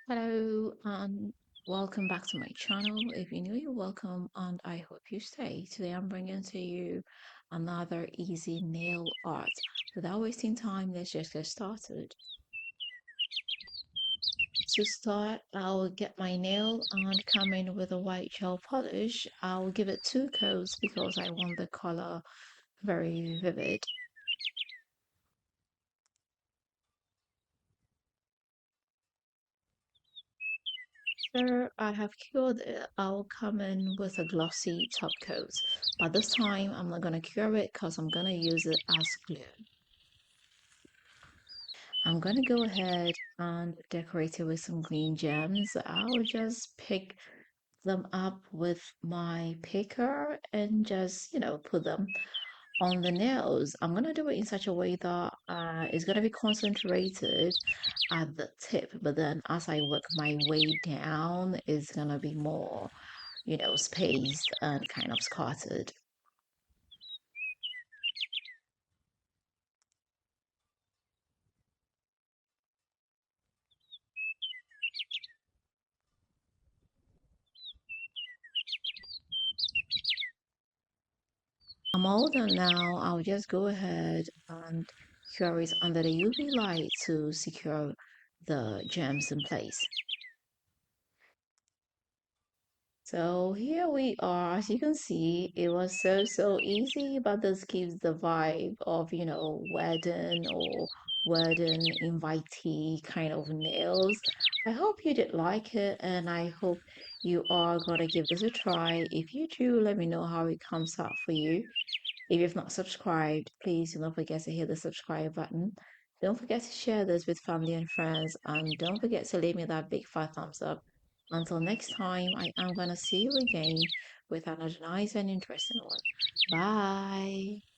Hello and welcome back to my channel. If you're new, you're welcome and I hope you stay. Today I'm bringing to you another easy nail art. Without wasting time, let's just get started. To start, I'll get my nail and come in with a white gel polish. I'll give it two coats because I want the color very vivid. After I have cured it, I'll come in with a glossy top coat. But this time I'm not gonna cure it because I'm gonna use it as glue. I'm gonna go ahead and decorate it with some green gems. I'll just pick them up with my picker and just, put them on the nails. I'm gonna do it in such a way that it's gonna be concentrated at the tip, but then as I work my way down, it's gonna be more, spaced and kind of scattered. I'm all done now. I'll just go ahead and cure it under the UV light to secure the gems in place. So here we are. As you can see, it was so easy, but this gives the vibe of, wedding or wedding invitee kind of nails. I hope you did like it, and I hope you are gonna give this a try. If you do, let me know how it comes out for you. If you've not subscribed, please do not forget to hit the subscribe button. Don't forget to share this with family and friends, and don't forget to leave me that big five thumbs up. Until next time, I am gonna see you again with another nice and interesting one. Bye.